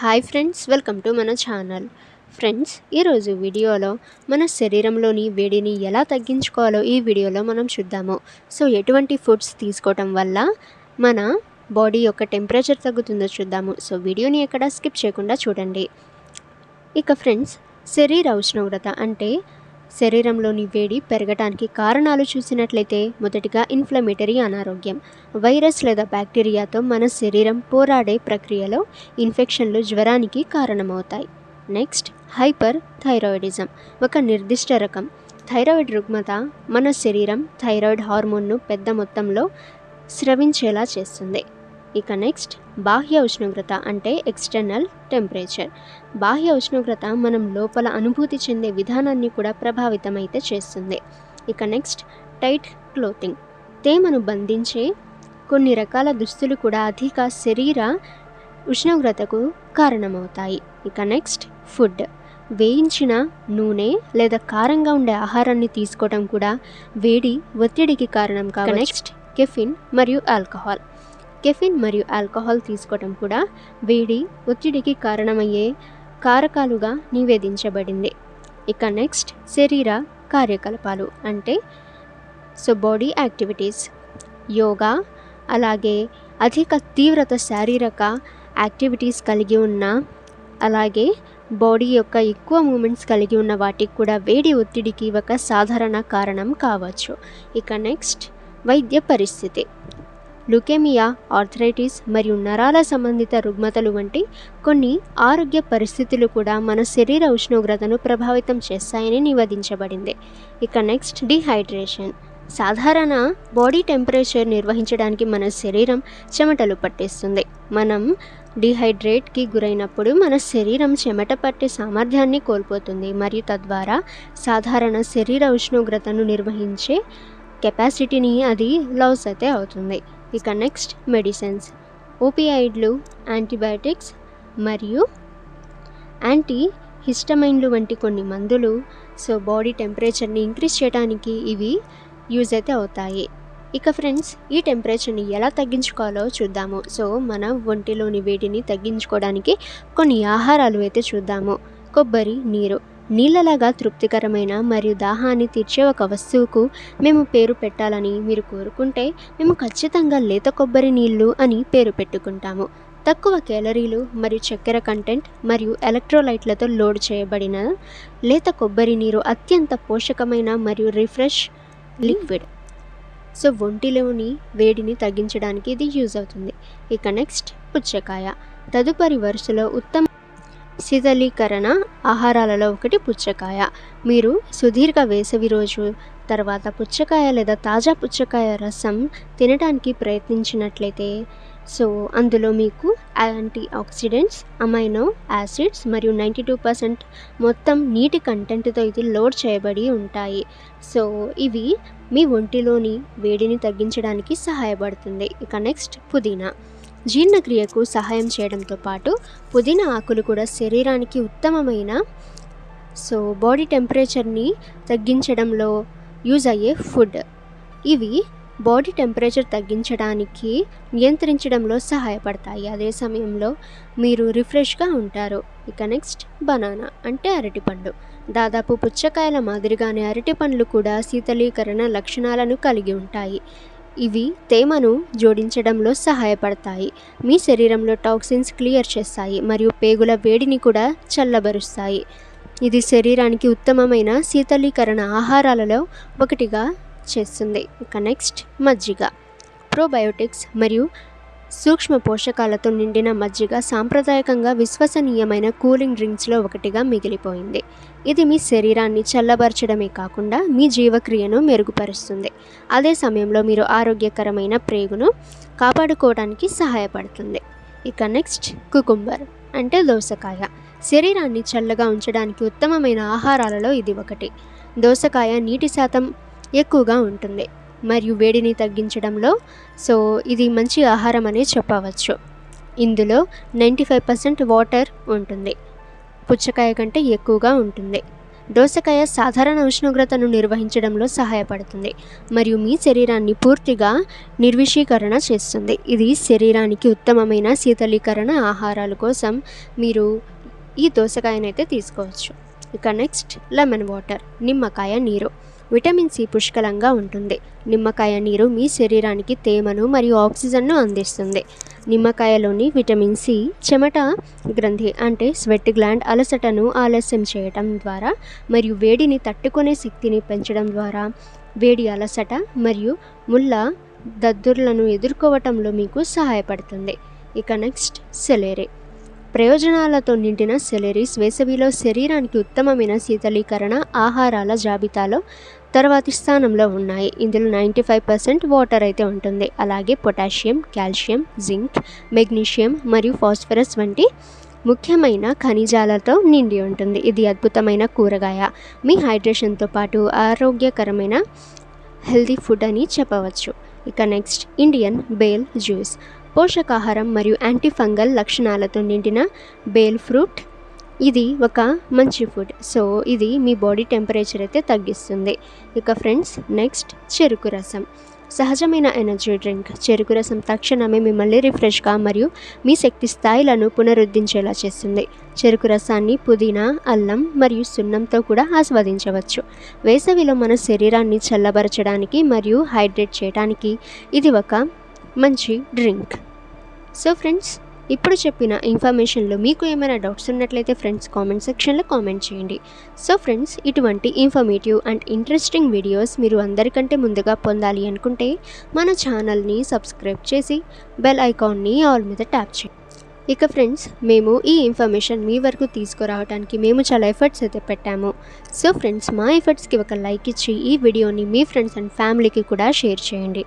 Hi friends, welcome to మన channel. Friends, ఈరోజు వీడియోలో మన శరీరంలోని వేడిని ఎలా తగ్గించుకోవాలో ఈ వీడియోలో మనం చూద్దాము. సో ఎటువంటి ఫుడ్స్ తీసుకోవటం వల్ల మన బాడీ యొక్క టెంపరేచర్ తగ్గుతుందో చూద్దాము. సో వీడియోని ఎక్కడ స్కిప్ చేయకుండా చూడండి. ఇక ఫ్రెండ్స్, శరీర ఉష్ణోగ్రత అంటే శరీరంలోని వేడి పెరగటానికి కారణాలు చూసినట్లయితే మొదటిగా ఇన్ఫ్లమేటరీ అనారోగ్యం, వైరస్ లేదా బ్యాక్టీరియాతో మన శరీరం పోరాడే ప్రక్రియలో ఇన్ఫెక్షన్లు జ్వరానికి కారణమవుతాయి. నెక్స్ట్, హైపర్ థైరాయిడిజం ఒక నిర్దిష్ట రకం థైరాయిడ్ రుగ్మత మన శరీరం థైరాయిడ్ హార్మోన్ను పెద్ద మొత్తంలో స్రవించేలా చేస్తుంది. ఇక నెక్స్ట్, బాహ్య ఉష్ణోగ్రత అంటే ఎక్స్టర్నల్ టెంపరేచర్. బాహ్య ఉష్ణోగ్రత మనం లోపల అనుభూతి చెందే విధానాన్ని కూడా ప్రభావితమైతే చేస్తుంది. ఇక నెక్స్ట్, టైట్ క్లోతింగ్ తేమను బంధించే కొన్ని రకాల దుస్తులు కూడా అధిక శరీర ఉష్ణోగ్రతకు కారణమవుతాయి. ఇక నెక్స్ట్, ఫుడ్ వేయించిన నూనె లేదా కారంగా ఉండే ఆహారాన్ని తీసుకోవడం కూడా వేడి ఒత్తిడికి కారణం కావచ్చు. నెక్స్ట్, కెఫిన్ మరియు ఆల్కహాల్. కెఫిన్ మరియు ఆల్కహాల్ తీసుకోవటం కూడా వేడి ఒత్తిడికి కారణమయ్యే కారకాలుగా నివేదించబడింది. ఇక నెక్స్ట్, శరీర కార్యకలాపాలు అంటే బాడీ యాక్టివిటీస్, యోగా, అలాగే అధిక తీవ్రత శారీరక యాక్టివిటీస్ కలిగి ఉన్న, అలాగే బాడీ యొక్క ఎక్కువ మూమెంట్స్ కలిగి ఉన్న వాటికి కూడా వేడి ఒత్తిడికి ఒక సాధారణ కారణం కావచ్చు. ఇక నెక్స్ట్, వైద్య పరిస్థితి. లుకేమియా, ఆర్థరైటిస్ మరియు నరాల సంబంధిత రుగ్మతలు వంటి కొన్ని ఆరోగ్య పరిస్థితులు కూడా మన శరీర ఉష్ణోగ్రతను ప్రభావితం చేస్తాయని నివేదించబడింది. ఇక నెక్స్ట్, డిహైడ్రేషన్. సాధారణ బాడీ టెంపరేచర్ నిర్వహించడానికి మన శరీరం చెమటలు పట్టేస్తుంది. మనం డిహైడ్రేట్కి గురైనప్పుడు మన శరీరం చెమట పట్టే సామర్థ్యాన్ని కోల్పోతుంది మరియు తద్వారా సాధారణ శరీర ఉష్ణోగ్రతను నిర్వహించే కెపాసిటీని అది లాస్ అయితే అవుతుంది. ఇక నెక్స్ట్, మెడిసిన్స్. ఓపియాయిడ్లు, యాంటీబయాటిక్స్ మరియు యాంటీ హిస్టమైన్లు వంటి కొన్ని మందులు బాడీ టెంపరేచర్ని ఇంక్రీజ్ చేయడానికి ఇవి యూజ్ అయితే అవుతాయి. ఇక ఫ్రెండ్స్, ఈ టెంపరేచర్ని ఎలా తగ్గించుకోవాలో చూద్దాము. మన ఒంటిలోని వేడిని తగ్గించుకోవడానికి కొన్ని ఆహారాలు అయితే చూద్దాము. కొబ్బరి నీరు. నీళ్ళలాగా తృప్తికరమైన మరియు దాహాన్ని తీర్చే ఒక వస్తువుకు మేము పేరు పెట్టాలని మీరు కోరుకుంటే మేము ఖచ్చితంగా లేత కొబ్బరి నీళ్ళు అని పేరు పెట్టుకుంటాము. తక్కువ క్యాలరీలు మరియు చక్కెర కంటెంట్ మరియు ఎలక్ట్రోలైట్లతో లోడ్ చేయబడిన లేత కొబ్బరి నీరు అత్యంత పోషకమైన మరియు రిఫ్రెష్ లిక్విడ్. ఒంటిలోని వేడిని తగ్గించడానికి ఇది యూజ్ అవుతుంది. ఇక నెక్స్ట్, పుచ్చకాయ. తదుపరి వరుసలో ఉత్తమ శీతలీకరణ ఆహారాలలో ఒకటి పుచ్చకాయ. మీరు సుదీర్ఘ వేసవి రోజు తర్వాత పుచ్చకాయ లేదా తాజా పుచ్చకాయ రసం తినడానికి ప్రయత్నించినట్లయితే అందులో మీకు యాంటీ ఆక్సిడెంట్స్, అమైనో యాసిడ్స్ మరియు 92% మొత్తం నీటి కంటెంట్తో ఇది లోడ్ చేయబడి ఉంటాయి. ఇవి మీ ఒంటిలోని వేడిని తగ్గించడానికి సహాయపడుతుంది. ఇక నెక్స్ట్, పుదీనా. జీర్ణక్రియకు సహాయం చేయడంతో పాటు పుదీనా ఆకులు కూడా శరీరానికి ఉత్తమమైన బాడీ టెంపరేచర్ని తగ్గించడంలో యూజ్ అయ్యే ఫుడ్. ఇవి బాడీ టెంపరేచర్ తగ్గించడానికి నియంత్రించడంలో సహాయపడతాయి. అదే సమయంలో మీరు రిఫ్రెష్గా ఉంటారు. ఇక నెక్స్ట్, బనానా అంటే అరటిపండు. దాదాపు పుచ్చకాయల మాదిరిగానే అరటిపండ్లు కూడా శీతలీకరణ లక్షణాలను కలిగి ఉంటాయి. ఇవి తేమను జోడించడంలో సహాయపడతాయి, మీ శరీరంలో టాక్సిన్స్ క్లియర్ చేస్తాయి మరియు పేగుల వేడిని కూడా చల్లబరుస్తాయి. ఇది శరీరానికి ఉత్తమమైన శీతలీకరణ ఆహారాలలో ఒకటిగా చేస్తుంది. ఇక నెక్స్ట్, మజ్జిగ. ప్రోబయోటిక్స్ మరియు సూక్ష్మ పోషకాలతో నిండిన మజ్జిగ సాంప్రదాయకంగా విశ్వసనీయమైన కూలింగ్ డ్రింక్స్లో ఒకటిగా మిగిలిపోయింది. ఇది మీ శరీరాన్ని చల్లబరచడమే కాకుండా మీ జీవక్రియను మెరుగుపరుస్తుంది. అదే సమయంలో మీరు ఆరోగ్యకరమైన ప్రేగును కాపాడుకోవడానికి సహాయపడుతుంది. ఇక నెక్స్ట్, కుకుంబర్ అంటే దోసకాయ. శరీరాన్ని చల్లగా ఉంచడానికి ఉత్తమమైన ఆహారాలలో ఇది ఒకటి. దోసకాయ నీటి శాతం ఎక్కువగా ఉంటుంది మరియు వేడిని తగ్గించడంలో ఇది మంచి ఆహారం అనే చెప్పవచ్చు. ఇందులో 95% వాటర్ ఉంటుంది, పుచ్చకాయ కంటే ఎక్కువగా ఉంటుంది. దోసకాయ సాధారణ ఉష్ణోగ్రతను నిర్వహించడంలో సహాయపడుతుంది మరియు మీ శరీరాన్ని పూర్తిగా నిర్విషీకరణ చేస్తుంది. ఇది శరీరానికి ఉత్తమమైన శీతలీకరణ ఆహారాల కోసం మీరు ఈ దోసకాయనైతే తీసుకోవచ్చు. ఇక నెక్స్ట్ లెమన్ వాటర్, నిమ్మకాయ నీరు. విటమిన్ సి పుష్కలంగా ఉంటుంది. నిమ్మకాయ నీరు మీ శరీరానికి తేమను మరియు ఆక్సిజన్ను అందిస్తుంది. నిమ్మకాయలోని విటమిన్ సి చెమట గ్రంథి అంటే స్వెట్ గ్లాండ్ అలసటను ఆలస్యం చేయటం ద్వారా మరియు వేడిని తట్టుకునే శక్తిని పెంచడం ద్వారా వేడి, అలసట మరియు ముళ్ళ దద్దుర్లను ఎదుర్కోవటంలో మీకు సహాయపడుతుంది. ఇక నెక్స్ట్ సెలేరీ. ప్రయోజనాలతో నిండిన సెలరీస్ వేసవిలో శరీరానికి ఉత్తమమైన శీతలీకరణ ఆహారాల జాబితాలో తర్వాతి స్థానంలో ఉన్నాయి. ఇందులో 95% వాటర్ అయితే ఉంటుంది. అలాగే పొటాషియం, కాల్షియం, జింక్, మెగ్నీషియం మరియు ఫాస్ఫరస్ వంటి ముఖ్యమైన ఖనిజాలతో నిండి ఉంటుంది. ఇది అద్భుతమైన కూరగాయ. మీ హైడ్రేషన్తో పాటు ఆరోగ్యకరమైన హెల్తీ ఫుడ్ అని చెప్పవచ్చు. ఇక నెక్స్ట్ ఇండియన్ బేల్ జ్యూస్. పోషకాహారం మరియు యాంటీఫంగల్ లక్షణాలతో నిండిన బేల్ ఫ్రూట్ ఇది ఒక మంచి ఫుడ్. సో ఇది మీ బాడీ టెంపరేచర్ అయితే తగ్గిస్తుంది. ఇక ఫ్రెండ్స్ నెక్స్ట్ చెరుకు రసం, సహజమైన ఎనర్జీ డ్రింక్. చెరుకు రసం తక్షణమే మిమ్మల్ని రిఫ్రెష్గా మరియు మీ శక్తి స్థాయిలను పునరుద్ధరించేలా చేస్తుంది. చెరుకు రసాన్ని పుదీనా, అల్లం మరియు సున్నంతో కూడా ఆస్వాదించవచ్చు. వేసవిలో మన శరీరాన్ని చల్లబరచడానికి మరియు హైడ్రేట్ చేయడానికి ఇది ఒక మంచి డ్రింక్. సో ఫ్రెండ్స్, ఇప్పుడు చెప్పిన ఇన్ఫర్మేషన్లో మీకు ఏమైనా డౌట్స్ ఉన్నట్లయితే ఫ్రెండ్స్ కామెంట్ సెక్షన్లో కామెంట్ చేయండి. సో ఫ్రెండ్స్, ఇటువంటి ఇన్ఫర్మేటివ్ అండ్ ఇంట్రెస్టింగ్ వీడియోస్ మీరు అందరికంటే ముందుగా పొందాలి అనుకుంటే మన ఛానల్ని సబ్స్క్రైబ్ చేసి బెల్ ఐకాన్ని ఆల్ మీద ట్యాప్ చేయండి. ఇక ఫ్రెండ్స్, మేము ఈ ఇన్ఫర్మేషన్ మీ వరకు తీసుకురావడానికి మేము చాలా ఎఫర్ట్స్ అయితే పెట్టాము. సో ఫ్రెండ్స్, మా ఎఫర్ట్స్కి ఒక లైక్ ఇచ్చి ఈ వీడియోని మీ ఫ్రెండ్స్ అండ్ ఫ్యామిలీకి కూడా షేర్ చేయండి.